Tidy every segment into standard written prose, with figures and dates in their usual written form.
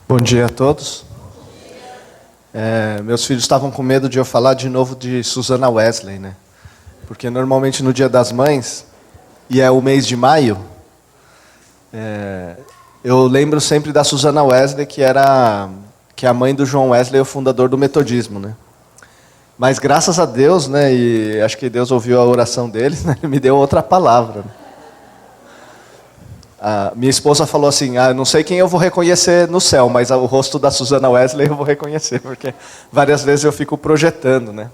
Bom dia a todos. Meus filhos estavam com medo de eu falar de novo de Susana Wesley, né? Porque normalmente no Dia das Mães, e é o mês de maio, eu lembro sempre da Susana Wesley, que é a mãe do John Wesley, o fundador do metodismo, né? Mas graças a Deus, né, e acho que Deus ouviu a oração deles, né, ele me deu outra palavra, né? Minha esposa falou assim, não sei quem eu vou reconhecer no céu, mas o rosto da Susana Wesley eu vou reconhecer, porque várias vezes eu fico projetando, né?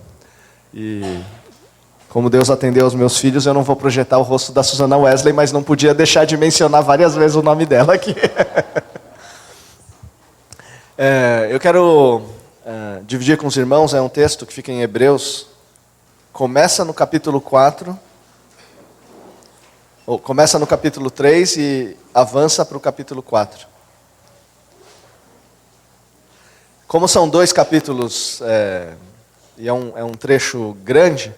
E como Deus atendeu aos meus filhos, eu não vou projetar o rosto da Susana Wesley, mas não podia deixar de mencionar várias vezes o nome dela aqui. Eu quero dividir com os irmãos, é um texto que fica em Hebreus, começa no capítulo 4, começa no capítulo 3 e avança para o capítulo 4. Como são dois capítulos, e é um trecho grande,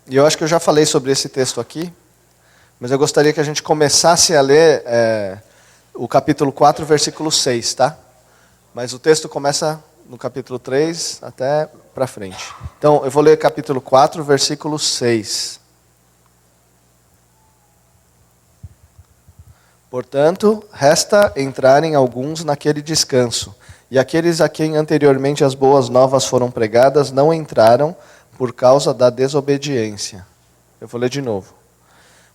e eu acho que eu já falei sobre esse texto aqui, mas eu gostaria que a gente começasse a ler o capítulo 4, versículo 6, tá? Mas o texto começa no capítulo 3 até para frente. Então, eu vou ler capítulo 4, versículo 6. Portanto, resta entrarem alguns naquele descanso, e aqueles a quem anteriormente as boas novas foram pregadas não entraram por causa da desobediência. Eu vou ler de novo.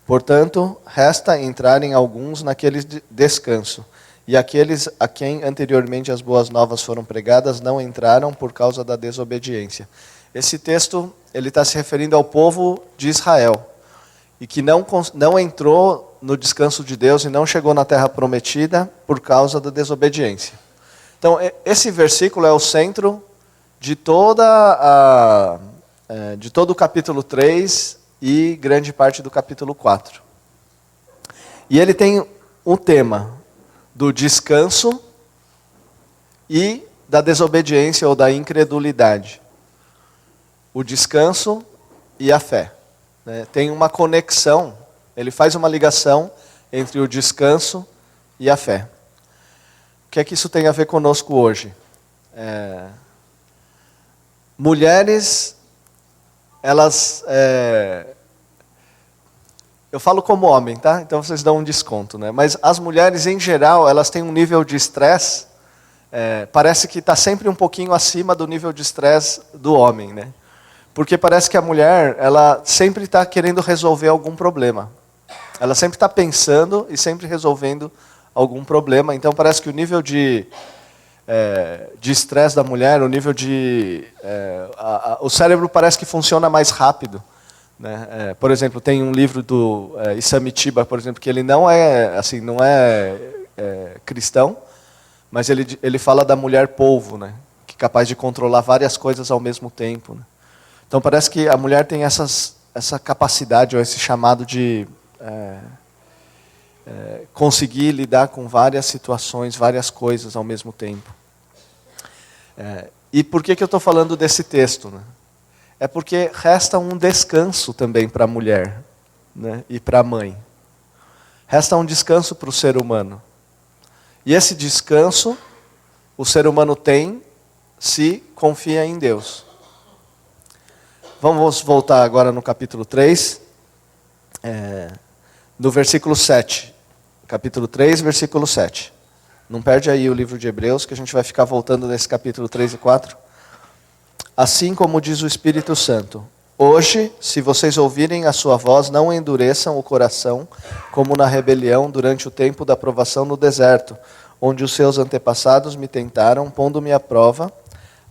Portanto, resta entrarem alguns naquele descanso, e aqueles a quem anteriormente as boas novas foram pregadas não entraram por causa da desobediência. Esse texto ele está se referindo ao povo de Israel, e que não entrou no descanso de Deus e não chegou na terra prometida por causa da desobediência. Então, esse versículo é o centro de todo o capítulo 3 e grande parte do capítulo 4. E ele tem um tema do descanso e da desobediência ou da incredulidade. O descanso e a fé. Tem uma conexão, ele faz uma ligação entre o descanso e a fé. O que é que isso tem a ver conosco hoje? Mulheres, elas... eu falo como homem, tá? Então vocês dão um desconto, né? Mas as mulheres, em geral, elas têm um nível de estresse, parece que está sempre um pouquinho acima do nível de estresse do homem, né? Porque parece que a mulher, ela sempre está querendo resolver algum problema. Ela sempre está pensando e sempre resolvendo algum problema. Então parece que o nível de estresse da mulher, o nível de... o cérebro parece que funciona mais rápido. Né? Por exemplo, tem um livro do Isamitiba, por exemplo, que ele não é cristão, mas ele fala da mulher polvo, né? Que é capaz de controlar várias coisas ao mesmo tempo. Né? Então parece que a mulher tem essa capacidade, ou esse chamado de conseguir lidar com várias situações, várias coisas ao mesmo tempo. E por que eu estou falando desse texto? Né? É porque resta um descanso também para a mulher, né? E para a mãe. Resta um descanso para o ser humano. E esse descanso o ser humano tem se confia em Deus. Vamos voltar agora no capítulo 3, no versículo 7. Capítulo 3, versículo 7. Não perde aí o livro de Hebreus, que a gente vai ficar voltando nesse capítulo 3 e 4. Assim como diz o Espírito Santo, hoje, se vocês ouvirem a sua voz, não endureçam o coração, como na rebelião durante o tempo da provação no deserto, onde os seus antepassados me tentaram, pondo-me à prova,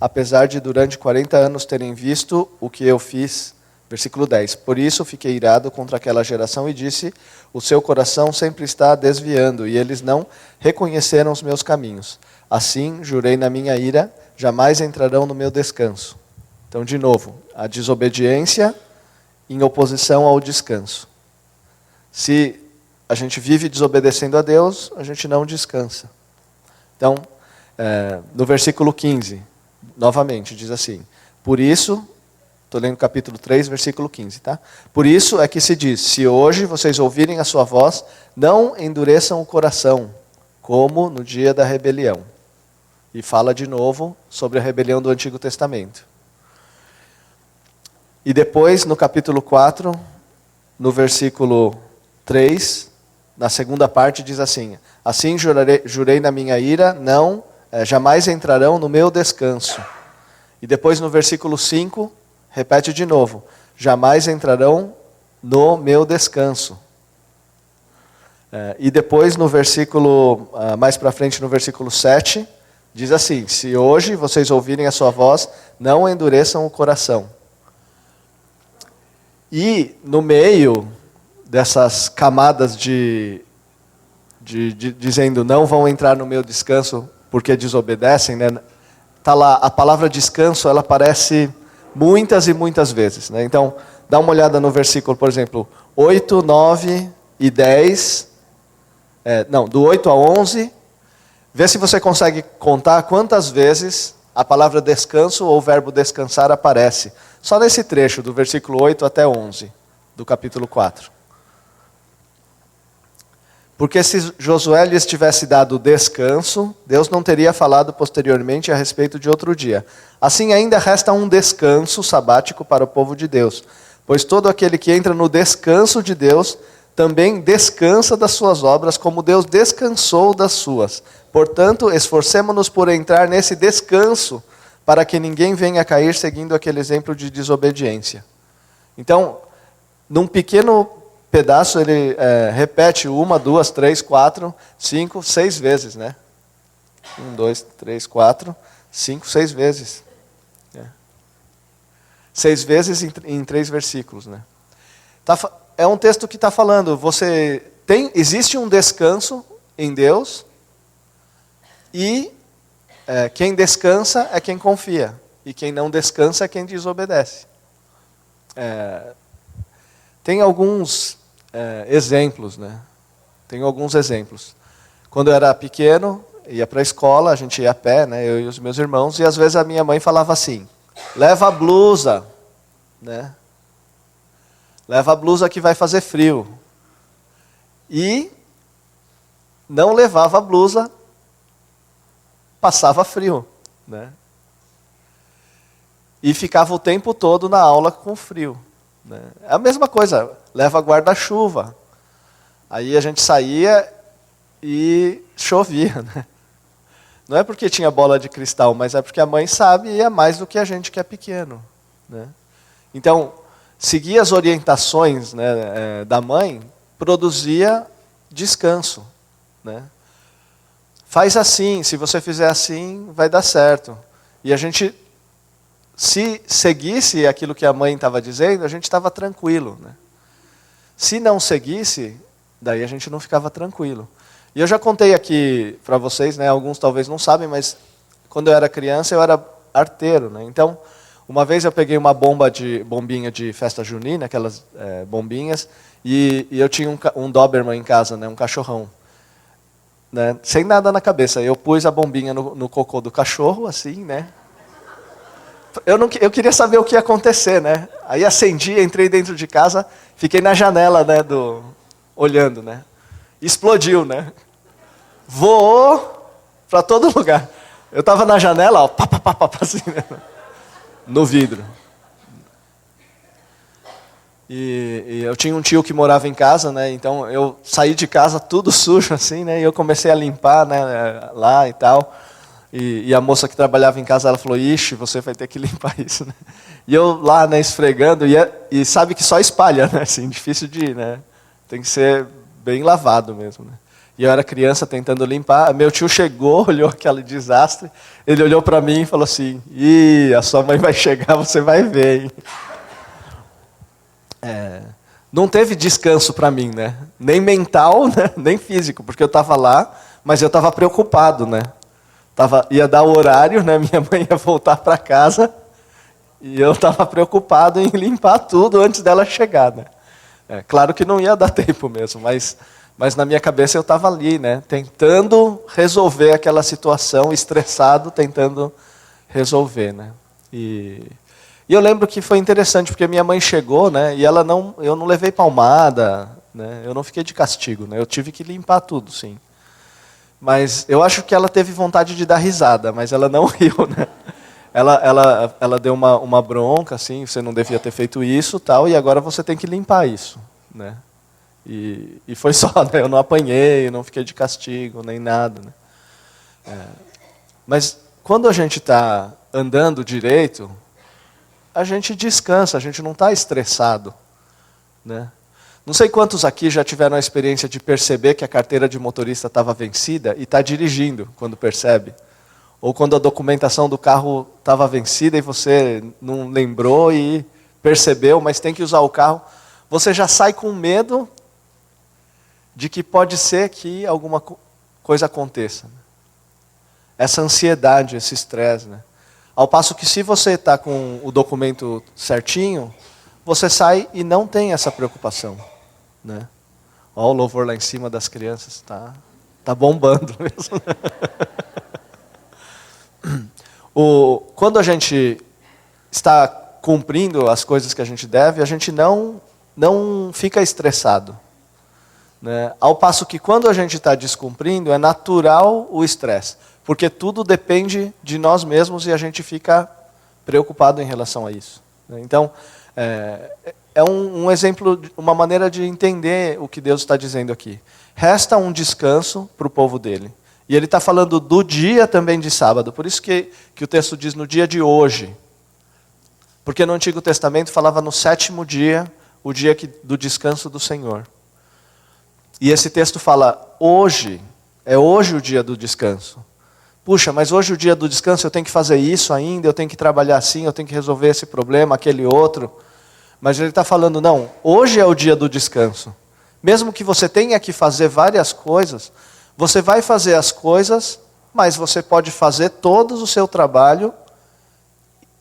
apesar de durante 40 anos terem visto o que eu fiz. Versículo 10. Por isso fiquei irado contra aquela geração e disse, o seu coração sempre está desviando, e eles não reconheceram os meus caminhos. Assim, jurei na minha ira, jamais entrarão no meu descanso. Então, de novo, a desobediência em oposição ao descanso. Se a gente vive desobedecendo a Deus, a gente não descansa. Então, no versículo 15... novamente, diz assim, por isso, estou lendo capítulo 3, versículo 15, tá? Por isso é que se diz, se hoje vocês ouvirem a sua voz, não endureçam o coração, como no dia da rebelião. E fala de novo sobre a rebelião do Antigo Testamento. E depois, no capítulo 4, no versículo 3, na segunda parte, diz assim: assim jurei na minha ira, jamais entrarão no meu descanso. E depois, no versículo 5, repete de novo: jamais entrarão no meu descanso. E depois, no versículo, mais para frente, no versículo 7, diz assim: se hoje vocês ouvirem a sua voz, não endureçam o coração. E no meio dessas camadas dizendo não vão entrar no meu descanso porque desobedecem, né? Tá lá, a palavra descanso, ela aparece muitas e muitas vezes, né? Então, dá uma olhada no versículo, por exemplo, 8, 9 e 10, do 8 a 11, vê se você consegue contar quantas vezes a palavra descanso ou o verbo descansar aparece. Só nesse trecho, do versículo 8 até 11, do capítulo 4. Porque se Josué lhes tivesse dado descanso, Deus não teria falado posteriormente a respeito de outro dia. Assim ainda resta um descanso sabático para o povo de Deus. Pois todo aquele que entra no descanso de Deus, também descansa das suas obras, como Deus descansou das suas. Portanto, esforcemo-nos por entrar nesse descanso, para que ninguém venha a cair seguindo aquele exemplo de desobediência. Então, num pequeno pedaço, ele repete 1, 2, 3, 4, 5, 6 vezes, né? 1, 2, 3, 4, 5, 6 vezes. 6 vezes em 3 versículos, né? É um texto que está falando, existe um descanso em Deus, e quem descansa é quem confia, e quem não descansa é quem desobedece. Tem alguns exemplos, né? Tem alguns exemplos. Quando eu era pequeno, ia para a escola, a gente ia a pé, né? Eu e os meus irmãos, e às vezes a minha mãe falava assim: leva a blusa, né? Leva a blusa que vai fazer frio. E não levava a blusa, passava frio, né? E ficava o tempo todo na aula com frio, né? É a mesma coisa, leva guarda-chuva. Aí a gente saía e chovia, né? Não é porque tinha bola de cristal, mas é porque a mãe sabe e é mais do que a gente que é pequeno, né? Então, seguir as orientações, né, da mãe produzia descanso, né? Faz assim, se você fizer assim, vai dar certo. E a gente, se seguisse aquilo que a mãe estava dizendo, a gente estava tranquilo, né? Se não seguisse, daí a gente não ficava tranquilo. E eu já contei aqui para vocês, né, alguns talvez não sabem, mas quando eu era criança eu era arteiro, né? Então, uma vez eu peguei uma bombinha de festa junina, aquelas bombinhas, e eu tinha um Doberman em casa, né, um cachorrão, né, sem nada na cabeça. Eu pus a bombinha no cocô do cachorro, assim, né? Eu queria saber o que ia acontecer, né? Aí acendi, entrei dentro de casa, fiquei na janela, né, olhando, né? Explodiu, né? Voou para todo lugar. Eu estava na janela, ó, assim, né? No vidro. E eu tinha um tio que morava em casa, né? Então eu saí de casa tudo sujo assim, né? E eu comecei a limpar, né, lá e tal. E a moça que trabalhava em casa, ela falou: ixi, você vai ter que limpar isso, né? E eu lá, né, esfregando, e sabe que só espalha, né? Assim, difícil de ir, né? Tem que ser bem lavado mesmo, né? E eu era criança tentando limpar, meu tio chegou, olhou aquele desastre, ele olhou para mim e falou assim: ih, a sua mãe vai chegar, você vai ver, hein? Não teve descanso para mim, né? Nem mental, né? Nem físico, porque eu estava lá, mas eu estava preocupado, né? Ia dar o horário, né? Minha mãe ia voltar para casa, e eu estava preocupado em limpar tudo antes dela chegar, né? Claro que não ia dar tempo mesmo, mas na minha cabeça eu estava ali, né, tentando resolver aquela situação, estressado, tentando resolver, né. E eu lembro que foi interessante, porque minha mãe chegou, né, e eu não levei palmada, né, eu não fiquei de castigo, né, eu tive que limpar tudo, sim. Mas eu acho que ela teve vontade de dar risada, mas ela não riu, né? Ela deu uma bronca, assim, você não devia ter feito isso, tal, e agora você tem que limpar isso, né? E foi só, né? Eu não apanhei, não fiquei de castigo, nem nada, né? Mas quando a gente está andando direito, a gente descansa, a gente não está estressado, né? Não sei quantos aqui já tiveram a experiência de perceber que a carteira de motorista estava vencida e está dirigindo quando percebe. Ou quando a documentação do carro estava vencida e você não lembrou e percebeu, mas tem que usar o carro. Você já sai com medo de que pode ser que alguma coisa aconteça. Essa ansiedade, esse estresse, né? Ao passo que se você está com o documento certinho, você sai e não tem essa preocupação, né? Olha o louvor lá em cima das crianças, tá bombando mesmo. Quando a gente está cumprindo as coisas que a gente deve, a gente não fica estressado, né? Ao passo que quando a gente está descumprindo, é natural o estresse, porque tudo depende de nós mesmos e a gente fica preocupado em relação a isso, né? Então, é um exemplo, uma maneira de entender o que Deus está dizendo aqui. Resta um descanso para o povo dele. E ele está falando do dia também de sábado. Por isso que o texto diz no dia de hoje. Porque no Antigo Testamento falava no 7º dia, o dia do descanso do Senhor. E esse texto fala hoje, é hoje o dia do descanso. Puxa, mas hoje o dia do descanso eu tenho que fazer isso ainda, eu tenho que trabalhar assim, eu tenho que resolver esse problema, aquele outro. Mas ele está falando, não, hoje é o dia do descanso. Mesmo que você tenha que fazer várias coisas, você vai fazer as coisas, mas você pode fazer todo o seu trabalho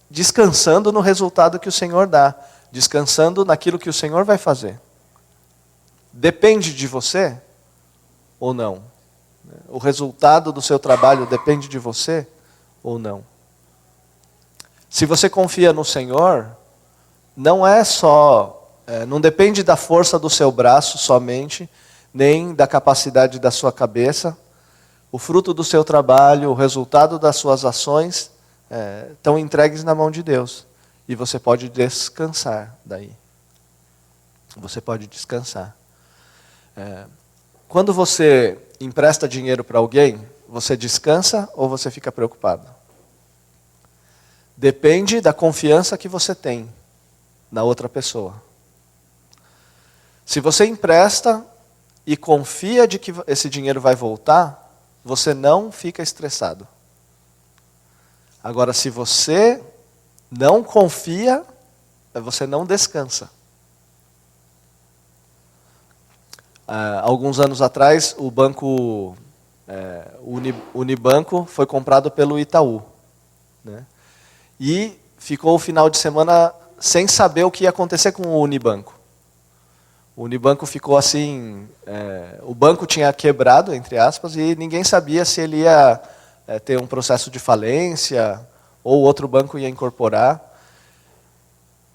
descansando no resultado que o Senhor dá, descansando naquilo que o Senhor vai fazer. Depende de você ou não? O resultado do seu trabalho depende de você ou não? Se você confia no Senhor, não é só, não depende da força do seu braço somente, nem da capacidade da sua cabeça. O fruto do seu trabalho, o resultado das suas ações, estão entregues na mão de Deus. E você pode descansar daí. Você pode descansar. Quando você empresta dinheiro para alguém, você descansa ou você fica preocupado? Depende da confiança que você tem na outra pessoa. Se você empresta e confia de que esse dinheiro vai voltar, você não fica estressado. Agora, se você não confia, você não descansa. Alguns anos atrás, o banco Unibanco foi comprado pelo Itaú, né? E ficou o final de semana sem saber o que ia acontecer com o Unibanco. O Unibanco ficou assim, o banco tinha quebrado, entre aspas, e ninguém sabia se ele ia ter um processo de falência ou outro banco ia incorporar.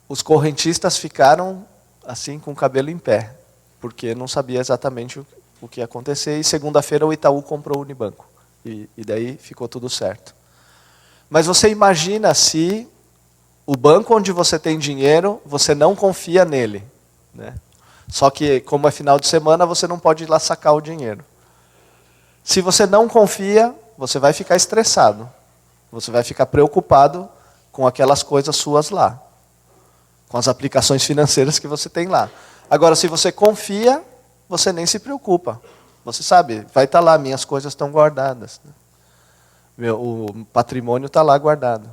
Os correntistas ficaram assim com o cabelo em pé, porque não sabia exatamente o que ia acontecer, e segunda-feira o Itaú comprou o Unibanco, e daí ficou tudo certo. Mas você imagina se o banco onde você tem dinheiro, você não confia nele, né? Só que, como é final de semana, você não pode ir lá sacar o dinheiro. Se você não confia, você vai ficar estressado. Você vai ficar preocupado com aquelas coisas suas lá, com as aplicações financeiras que você tem lá. Agora, se você confia, você nem se preocupa. Você sabe, vai estar lá, minhas coisas estão guardadas. O patrimônio está lá guardado.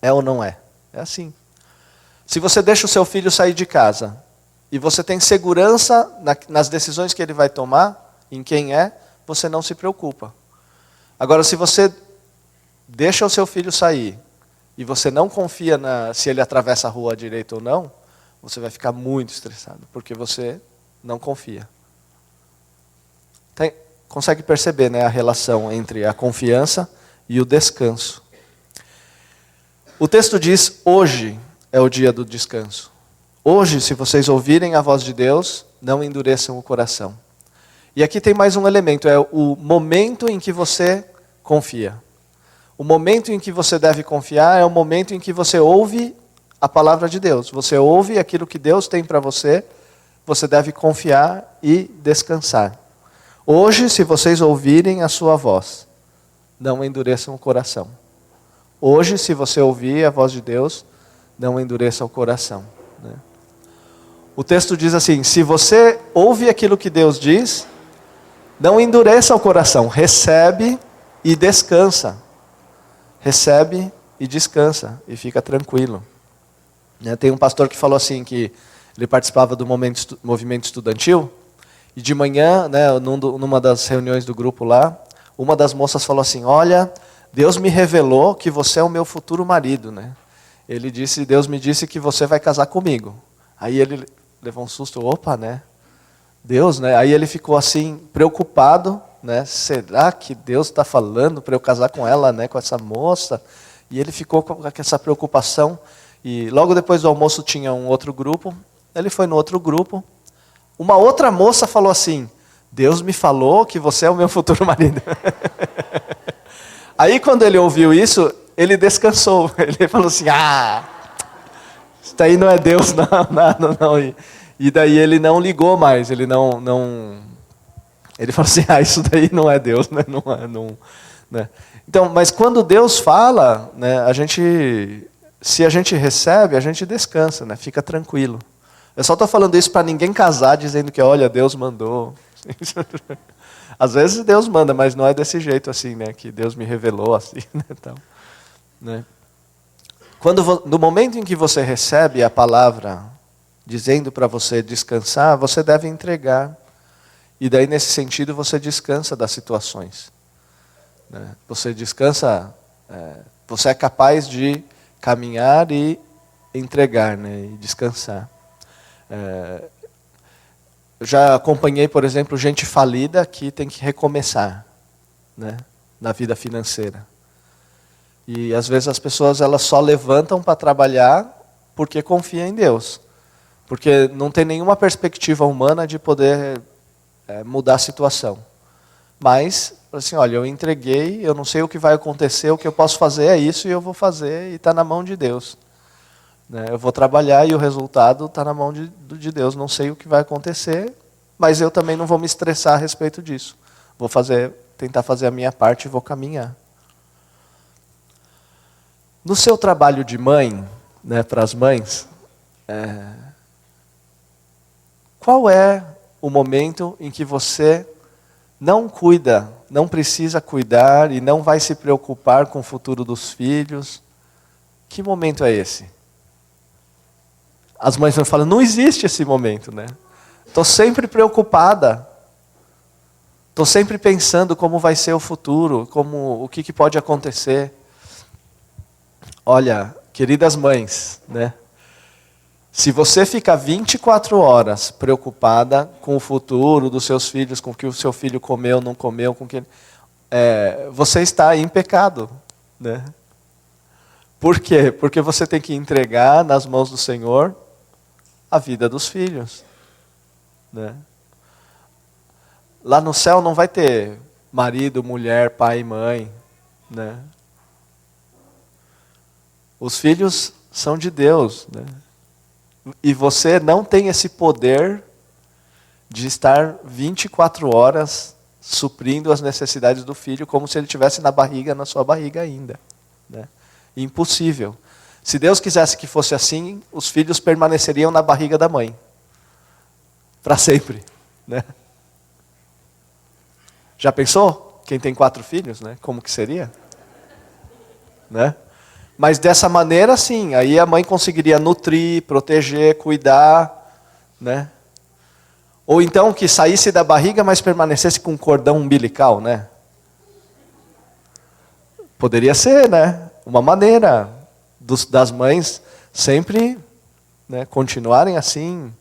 É ou não é? É assim. Se você deixa o seu filho sair de casa e você tem segurança nas decisões que ele vai tomar, em quem você não se preocupa. Agora, se você deixa o seu filho sair e você não confia se ele atravessa a rua à direita ou não, você vai ficar muito estressado, porque você não confia. Consegue perceber, né, a relação entre a confiança e o descanso. O texto diz, hoje é o dia do descanso. Hoje, se vocês ouvirem a voz de Deus, não endureçam o coração. E aqui tem mais um elemento, é o momento em que você confia. O momento em que você deve confiar é o momento em que você ouve a palavra de Deus. Você ouve aquilo que Deus tem para você, você deve confiar e descansar. Hoje, se vocês ouvirem a sua voz, não endureçam o coração. Hoje, se você ouvir a voz de Deus, não endureça o coração. Né? O texto diz assim, se você ouve aquilo que Deus diz, não endureça o coração, recebe e descansa. Recebe e descansa e fica tranquilo. Tem um pastor que falou assim, que ele participava do movimento estudantil, e de manhã, numa das reuniões do grupo lá, uma das moças falou assim, olha, Deus me revelou que você é o meu futuro marido. Né? Deus me disse que você vai casar comigo. Aí ele levou um susto, opa, né? Deus, né? Aí ele ficou assim, preocupado, né? Será que Deus está falando para eu casar com ela, né? Com essa moça? E ele ficou com essa preocupação. E logo depois do almoço tinha um outro grupo. Ele foi no outro grupo. Uma outra moça falou assim, Deus me falou que você é o meu futuro marido. Aí quando ele ouviu isso, ele descansou. Ele falou assim, isso daí não é Deus, não. E daí ele não ligou mais, ele falou assim, isso daí não é Deus, né? Né? Então, mas quando Deus fala, né, se a gente recebe, a gente descansa, né? Fica tranquilo. Eu só estou falando isso para ninguém casar dizendo que, olha, Deus mandou. Às vezes Deus manda, mas não é desse jeito assim, né? Que Deus me revelou assim, né? Então, né? No momento em que você recebe a palavra dizendo para você descansar, você deve entregar. E daí, nesse sentido, você descansa das situações. Né? Você descansa, você é capaz de caminhar e entregar, né? E descansar. Eu já acompanhei, por exemplo, gente falida que tem que recomeçar, né? Na vida financeira. E às vezes as pessoas elas só levantam para trabalhar porque confiam em Deus. Porque não tem nenhuma perspectiva humana de poder mudar a situação. Mas, assim, olha, eu entreguei, eu não sei o que vai acontecer, o que eu posso fazer é isso e eu vou fazer e está na mão de Deus. Né? Eu vou trabalhar e o resultado está na mão de Deus. Não sei o que vai acontecer, mas eu também não vou me estressar a respeito disso. Vou tentar fazer a minha parte e vou caminhar. No seu trabalho de mãe, né, para as mães, qual é o momento em que você não cuida, não precisa cuidar e não vai se preocupar com o futuro dos filhos? Que momento é esse? As mães vão falar, não existe esse momento, né? Estou sempre preocupada. Estou sempre pensando como vai ser o futuro, o que pode acontecer. Olha, queridas mães, né? Se você fica 24 horas preocupada com o futuro dos seus filhos, com o que o seu filho comeu, não comeu, você está em pecado, né? Por quê? Porque você tem que entregar nas mãos do Senhor a vida dos filhos, né? Lá no céu não vai ter marido, mulher, pai e mãe, né? Os filhos são de Deus, né? E você não tem esse poder de estar 24 horas suprindo as necessidades do filho como se ele estivesse na sua barriga ainda, né? Impossível. Se Deus quisesse que fosse assim, os filhos permaneceriam na barriga da mãe. Para sempre, né? Já pensou? Quem tem 4 filhos, né? Como que seria? Né? Mas dessa maneira, sim, aí a mãe conseguiria nutrir, proteger, cuidar, né? Ou então que saísse da barriga, mas permanecesse com um cordão umbilical, né? Poderia ser, né? Uma maneira das mães sempre, né, continuarem assim,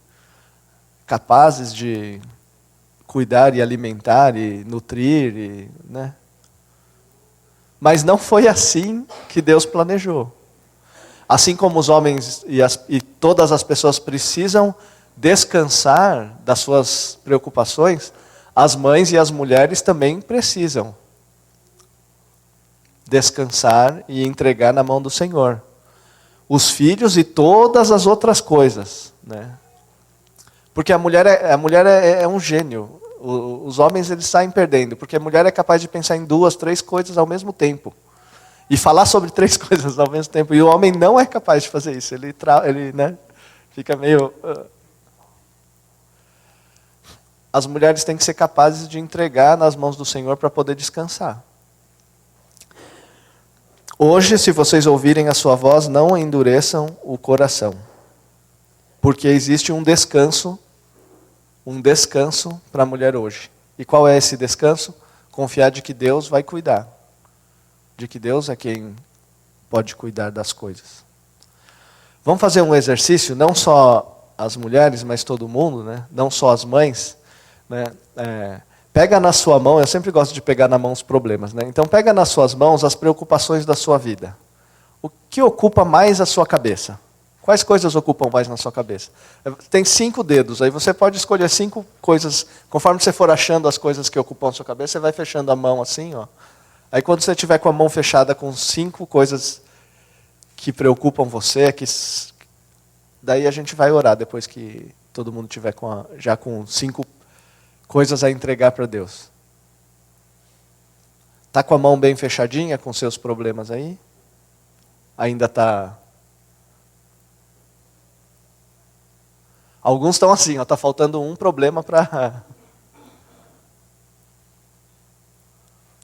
capazes de cuidar e alimentar e nutrir, né? Mas não foi assim que Deus planejou. Assim como os homens e todas as pessoas precisam descansar das suas preocupações, as mães e as mulheres também precisam descansar e entregar na mão do Senhor. Os filhos e todas as outras coisas, né? Porque a mulher é um gênio. Os homens eles saem perdendo, porque a mulher é capaz de pensar em 2, 3 coisas ao mesmo tempo. E falar sobre 3 coisas ao mesmo tempo. E o homem não é capaz de fazer isso. Ele né, fica meio... As mulheres têm que ser capazes de entregar nas mãos do Senhor para poder descansar. Hoje, se vocês ouvirem a sua voz, não endureçam o coração. Porque existe um descanso para a mulher hoje. E qual é esse descanso? Confiar de que Deus vai cuidar. De que Deus é quem pode cuidar das coisas. Vamos fazer um exercício, não só as mulheres, mas todo mundo, né? Não só as mães. Né? Pega na sua mão, eu sempre gosto de pegar na mão os problemas. Né? Então pega nas suas mãos as preocupações da sua vida. O que ocupa mais a sua cabeça? Quais coisas ocupam mais na sua cabeça? Tem 5 dedos, aí você pode escolher 5 coisas. Conforme você for achando as coisas que ocupam a sua cabeça, você vai fechando a mão assim, ó. Aí quando você tiver com a mão fechada com 5 coisas que preocupam você, daí a gente vai orar depois que todo mundo tiver já com 5 coisas a entregar para Deus. Tá com a mão bem fechadinha com seus problemas aí? Ainda tá... Alguns estão assim, ó, tá faltando um problema para...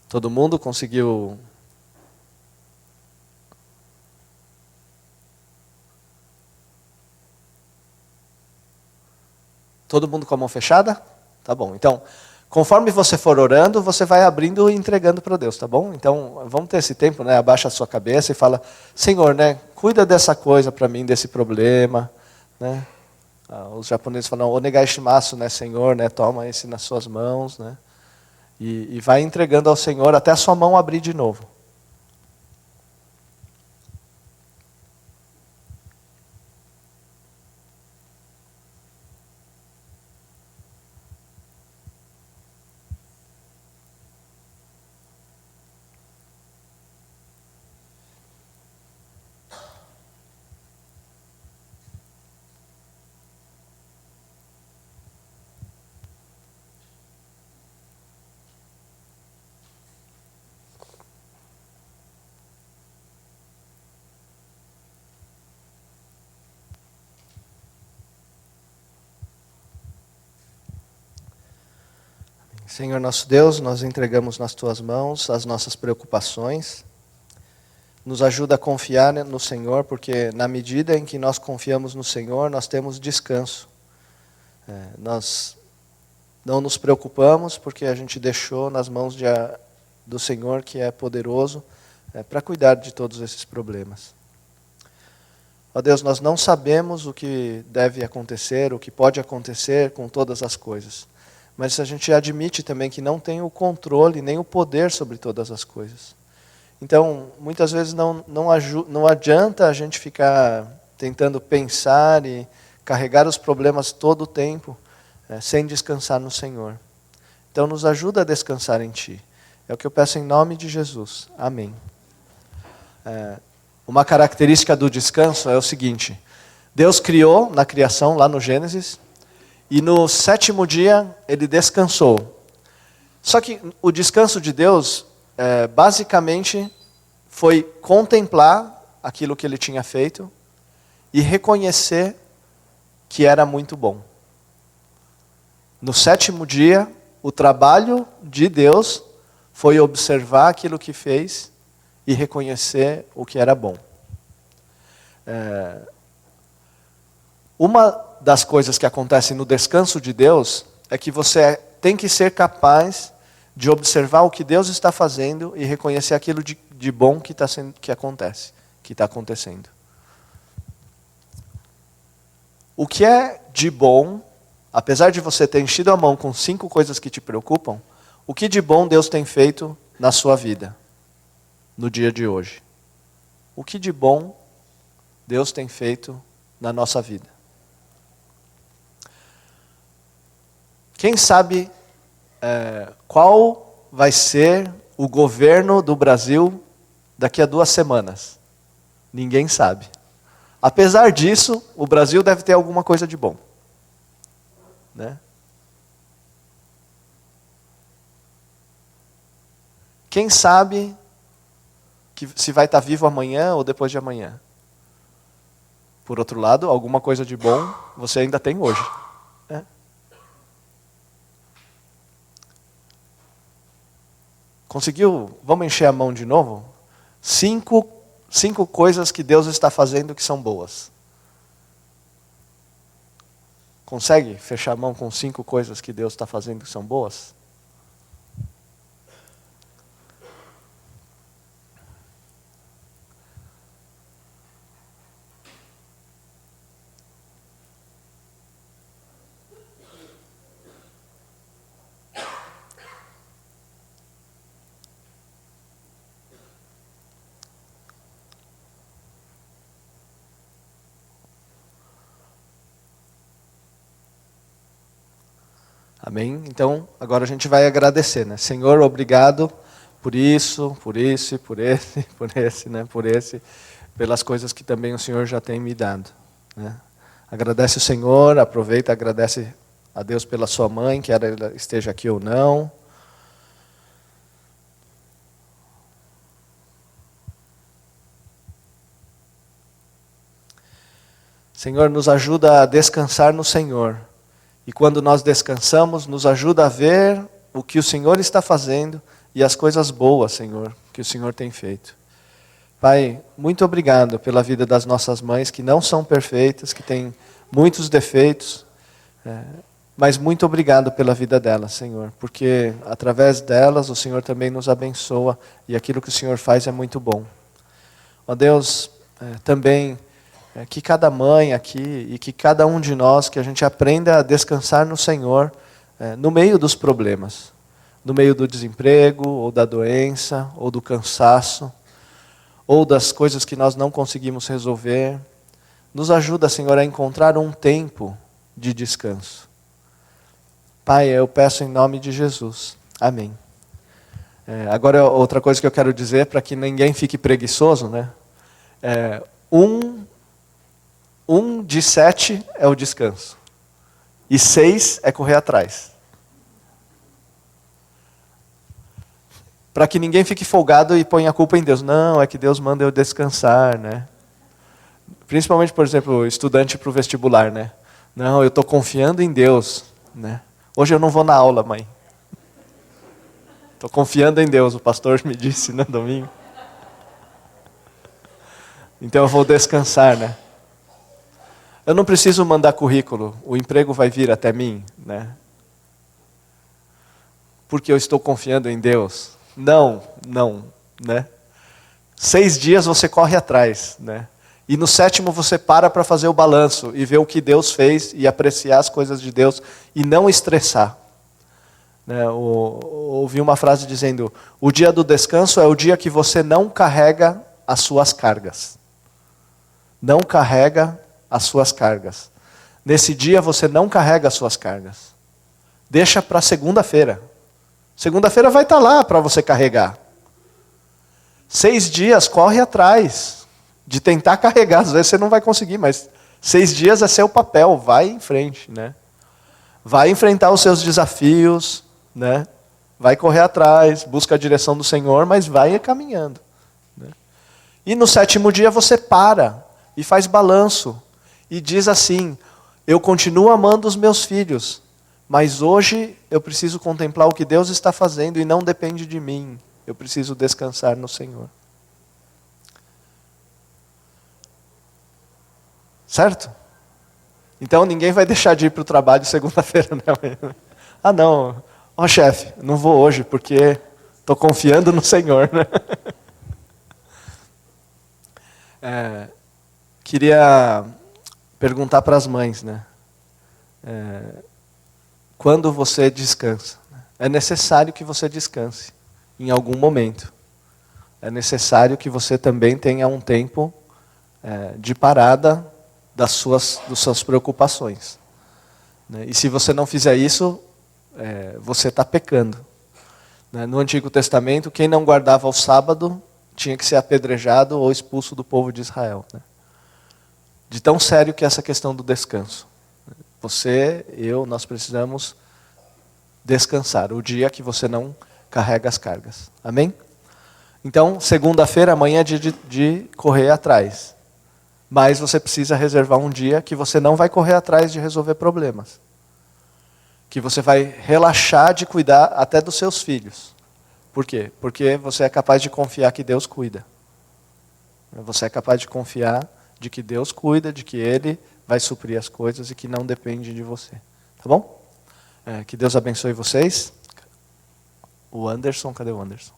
Todo mundo conseguiu... Todo mundo com a mão fechada? Tá bom. Então, conforme você for orando, você vai abrindo e entregando para Deus, tá bom? Então, vamos ter esse tempo, né? Abaixa a sua cabeça e fala, Senhor, né? Cuida dessa coisa para mim, desse problema, né? Os japoneses falam, onegai shimasu, né, Senhor, né? Toma esse nas suas mãos, né? E vai entregando ao Senhor até a sua mão abrir de novo. Senhor nosso Deus, nós entregamos nas Tuas mãos as nossas preocupações. Nos ajuda a confiar no Senhor, porque na medida em que nós confiamos no Senhor, nós temos descanso. Nós não nos preocupamos porque a gente deixou nas mãos do Senhor, que é poderoso, para cuidar de todos esses problemas. Ó Deus, nós não sabemos o que deve acontecer, o que pode acontecer com todas as coisas. Mas a gente admite também que não tem o controle, nem o poder sobre todas as coisas. Então, muitas vezes não adianta a gente ficar tentando pensar e carregar os problemas todo o tempo, sem descansar no Senhor. Então, nos ajuda a descansar em Ti. É o que eu peço em nome de Jesus. Amém. Uma característica do descanso é o seguinte: Deus criou na criação, lá no Gênesis, e no 7º dia Ele descansou. Só que o descanso de Deus, basicamente, foi contemplar aquilo que Ele tinha feito e reconhecer que era muito bom. No 7º dia, o trabalho de Deus foi observar aquilo que fez e reconhecer o que era bom. Uma das coisas que acontecem no descanso de Deus é que você tem que ser capaz de observar o que Deus está fazendo e reconhecer aquilo de bom que está acontecendo. O que é de bom, apesar de você ter enchido a mão com 5 coisas que te preocupam, o que de bom Deus tem feito na sua vida, no dia de hoje? O que de bom Deus tem feito na nossa vida? Quem sabe qual vai ser o governo do Brasil daqui a 2 semanas? Ninguém sabe. Apesar disso, o Brasil deve ter alguma coisa de bom. Né? Quem sabe se vai estar vivo amanhã ou depois de amanhã? Por outro lado, alguma coisa de bom você ainda tem hoje. Né? Conseguiu? Vamos encher a mão de novo? 5 coisas que Deus está fazendo que são boas. Consegue fechar a mão com 5 coisas que Deus está fazendo que são boas? Amém? Então, agora a gente vai agradecer, né? Senhor, obrigado por isso, por esse, né? Por esse, pelas coisas que também o Senhor já tem me dado. Né? Agradece o Senhor, aproveita, agradece a Deus pela sua mãe, quer ela esteja aqui ou não. Senhor, nos ajuda a descansar no Senhor. E quando nós descansamos, nos ajuda a ver o que o Senhor está fazendo e as coisas boas, Senhor, que o Senhor tem feito. Pai, muito obrigado pela vida das nossas mães, que não são perfeitas, que têm muitos defeitos, mas muito obrigado pela vida delas, Senhor, porque através delas o Senhor também nos abençoa e aquilo que o Senhor faz é muito bom. Ó Deus, também que cada mãe aqui e que cada um de nós, que a gente aprenda a descansar no Senhor no meio dos problemas, no meio do desemprego, ou da doença, ou do cansaço, ou das coisas que nós não conseguimos resolver. Nos ajuda, Senhor, a encontrar um tempo de descanso. Pai, eu peço em nome de Jesus. Amém. Agora, outra coisa que eu quero dizer, para que ninguém fique preguiçoso, né? Um de 7 é o descanso. E 6 é correr atrás. Para que ninguém fique folgado e ponha a culpa em Deus. Não, é que Deus manda eu descansar, né? Principalmente, por exemplo, estudante para o vestibular, né? Não, eu estou confiando em Deus, né? Hoje eu não vou na aula, mãe. Estou confiando em Deus, o pastor me disse no domingo. Então eu vou descansar, né? Eu não preciso mandar currículo, o emprego vai vir até mim, né? Porque eu estou confiando em Deus. Não, né? 6 dias você corre atrás, né? E no 7º você para fazer o balanço e ver o que Deus fez e apreciar as coisas de Deus e não estressar. Né? Ouvi uma frase dizendo, o dia do descanso é o dia que você não carrega as suas cargas. Não carrega as suas cargas. Nesse dia você não carrega as suas cargas. Deixa para segunda-feira. Segunda-feira vai estar lá para você carregar. 6 dias, corre atrás de tentar carregar. Às vezes você não vai conseguir, mas 6 dias é seu papel, vai em frente, né? Vai enfrentar os seus desafios, né? Vai correr atrás, busca a direção do Senhor, mas vai caminhando. Né? E no 7º dia você para e faz balanço. E diz assim, eu continuo amando os meus filhos, mas hoje eu preciso contemplar o que Deus está fazendo e não depende de mim. Eu preciso descansar no Senhor. Certo? Então ninguém vai deixar de ir para o trabalho segunda-feira, né? Ah não, chefe, não vou hoje porque estou confiando no Senhor. Né? Queria perguntar para as mães, né? Quando você descansa? É necessário que você descanse em algum momento. É necessário que você também tenha um tempo de parada das suas preocupações. Né? E se você não fizer isso, você está pecando. Né? No Antigo Testamento, quem não guardava o sábado tinha que ser apedrejado ou expulso do povo de Israel. Né? De tão sério que é essa questão do descanso. Você, nós precisamos descansar, o dia que você não carrega as cargas. Amém? Então, segunda-feira, amanhã é dia de correr atrás. Mas você precisa reservar um dia que você não vai correr atrás de resolver problemas. Que você vai relaxar de cuidar até dos seus filhos. Por quê? Porque você é capaz de confiar que Deus cuida. Você é capaz de confiar de que Deus cuida, de que Ele vai suprir as coisas e que não depende de você. Tá bom? Que Deus abençoe vocês. O Anderson, cadê o Anderson?